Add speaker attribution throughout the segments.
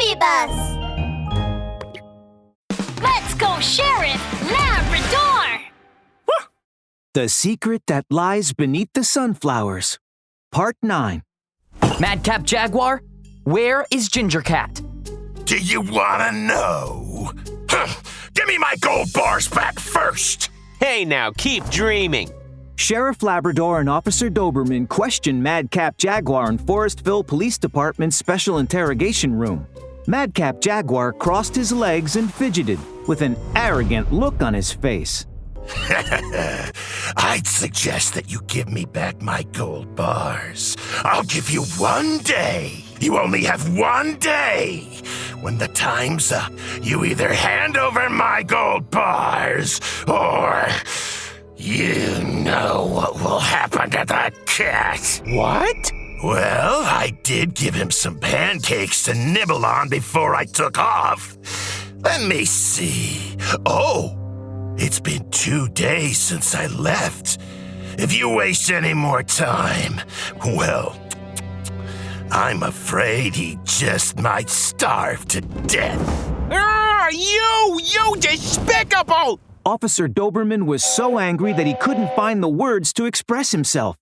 Speaker 1: baby bus!
Speaker 2: Let's go, Sheriff Labrador!
Speaker 3: The Secret That Lies Beneath the Sunflowers, Part 9.
Speaker 4: Madcap Jaguar, where is Ginger Cat?
Speaker 5: Do you want to know? Give me my gold bars back first!
Speaker 6: Hey now, keep dreaming.
Speaker 3: Sheriff Labrador and Officer Doberman questioned Madcap Jaguar in Forestville Police Department's Special Interrogation Room. Madcap Jaguar crossed his legs and fidgeted, with an arrogant look on his face.
Speaker 5: I'd suggest that you give me back my gold bars. I'll give you 1 day. You only have 1 day. When the time's up, you either hand over my gold bars, or you know what will happen to that cat.
Speaker 6: What?
Speaker 5: Well, I did give him some pancakes to nibble on before I took off. Let me see. Oh! It's been 2 days since I left. If you waste any more time, well, I'm afraid he just might starve to death.
Speaker 6: You despicable!
Speaker 3: Officer Doberman was so angry that he couldn't find the words to express himself.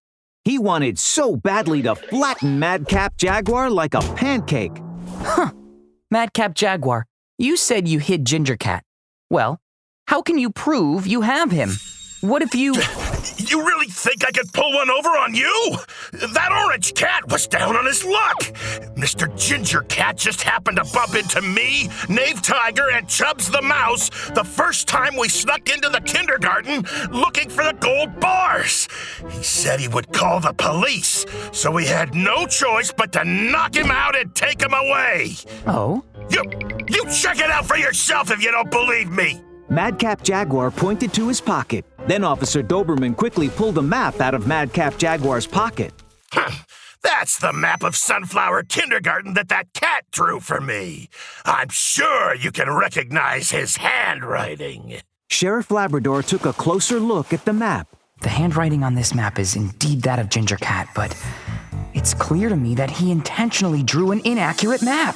Speaker 3: He wanted so badly to flatten Madcap Jaguar like a pancake.
Speaker 4: Madcap Jaguar, you said you hid Ginger Cat. Well, how can you prove you have him? What if you...
Speaker 5: You really think I could pull one over on you? That orange cat was down on his luck. Mr. Ginger Cat just happened to bump into me, Knave Tiger, and Chubbs the Mouse the first time we snuck into the kindergarten looking for the gold bars. He said he would call the police, so we had no choice but to knock him out and take him away.
Speaker 4: Oh?
Speaker 5: You check it out for yourself if you don't believe me.
Speaker 3: Madcap Jaguar pointed to his pocket. Then Officer Doberman quickly pulled a map out of Madcap Jaguar's pocket.
Speaker 5: That's the map of Sunflower Kindergarten that cat drew for me. I'm sure you can recognize his handwriting.
Speaker 3: Sheriff Labrador took a closer look at the map.
Speaker 4: The handwriting on this map is indeed that of Ginger Cat, but it's clear to me that he intentionally drew an inaccurate map.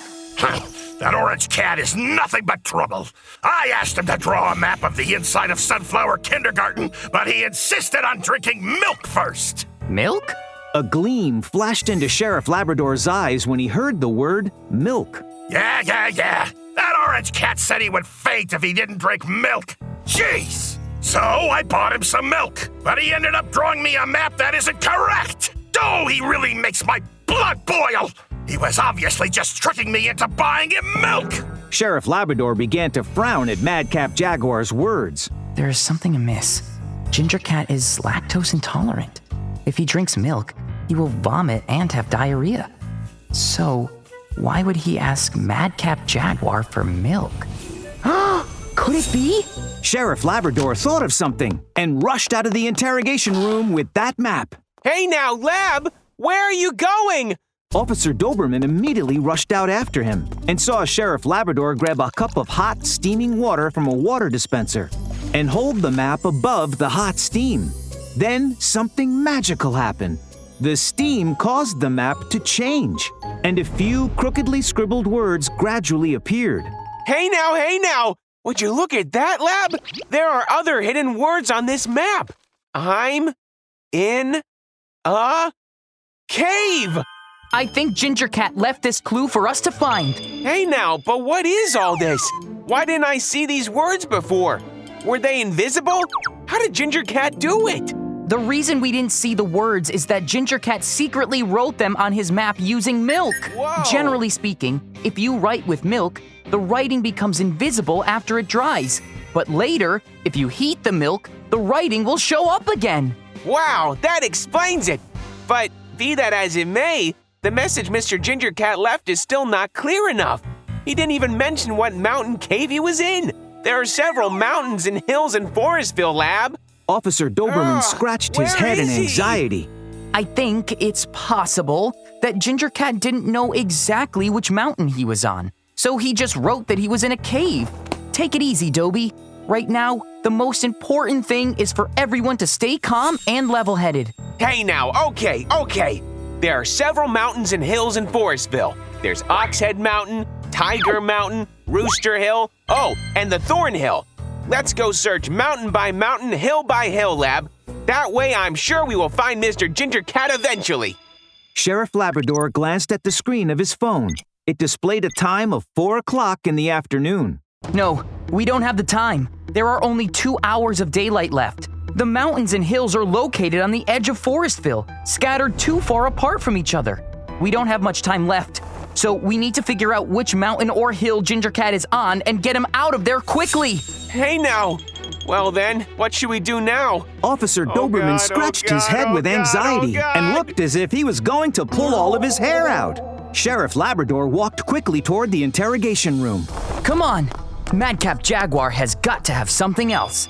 Speaker 5: That orange cat is nothing but trouble. I asked him to draw a map of the inside of Sunflower Kindergarten, but he insisted on drinking milk first.
Speaker 4: Milk?
Speaker 3: A gleam flashed into Sheriff Labrador's eyes when he heard the word milk.
Speaker 5: Yeah. That orange cat said he would faint if he didn't drink milk. Jeez. So I bought him some milk, but he ended up drawing me a map that isn't correct. Oh, he really makes my blood boil. He was obviously just tricking me into buying him milk!
Speaker 3: Sheriff Labrador began to frown at Madcap Jaguar's words.
Speaker 4: There is something amiss. Ginger Cat is lactose intolerant. If he drinks milk, he will vomit and have diarrhea. So, why would he ask Madcap Jaguar for milk? Could it be?
Speaker 3: Sheriff Labrador thought of something and rushed out of the interrogation room with that map.
Speaker 6: Hey now, Lab! Where are you going?
Speaker 3: Officer Doberman immediately rushed out after him and saw Sheriff Labrador grab a cup of hot, steaming water from a water dispenser and hold the map above the hot steam. Then something magical happened. The steam caused the map to change, and a few crookedly scribbled words gradually appeared.
Speaker 6: Hey now! Would you look at that, Lab? There are other hidden words on this map. I'm in a cave.
Speaker 4: I think Ginger Cat left this clue for us to find.
Speaker 6: Hey now, but what is all this? Why didn't I see these words before? Were they invisible? How did Ginger Cat do it?
Speaker 4: The reason we didn't see the words is that Ginger Cat secretly wrote them on his map using milk.
Speaker 6: Whoa.
Speaker 4: Generally speaking, if you write with milk, the writing becomes invisible after it dries. But later, if you heat the milk, the writing will show up again.
Speaker 6: Wow, that explains it. But be that as it may, the message Mr. Ginger Cat left is still not clear enough. He didn't even mention what mountain cave he was in. There are several mountains and hills in Forestville, Lab.
Speaker 3: Officer Doberman scratched his head in anxiety.
Speaker 4: I think it's possible that Ginger Cat didn't know exactly which mountain he was on, so he just wrote that he was in a cave. Take it easy, Dobie. Right now, the most important thing is for everyone to stay calm and level-headed.
Speaker 6: Hey now, okay. There are several mountains and hills in Forestville. There's Oxhead Mountain, Tiger Mountain, Rooster Hill, oh, and the Thorn Hill. Let's go search mountain by mountain, hill by hill, Lab. That way I'm sure we will find Mr. Ginger Cat eventually.
Speaker 3: Sheriff Labrador glanced at the screen of his phone. It displayed a time of 4 o'clock in the afternoon.
Speaker 4: No, we don't have the time. There are only 2 hours of daylight left. The mountains and hills are located on the edge of Forestville, scattered too far apart from each other. We don't have much time left, so we need to figure out which mountain or hill Ginger Cat is on and get him out of there quickly.
Speaker 6: Hey now! Well then, what should we do now?
Speaker 3: Officer Doberman scratched his head with anxiety and looked as if he was going to pull all of his hair out. Sheriff Labrador walked quickly toward the interrogation room.
Speaker 4: Come on, Madcap Jaguar has got to have something else.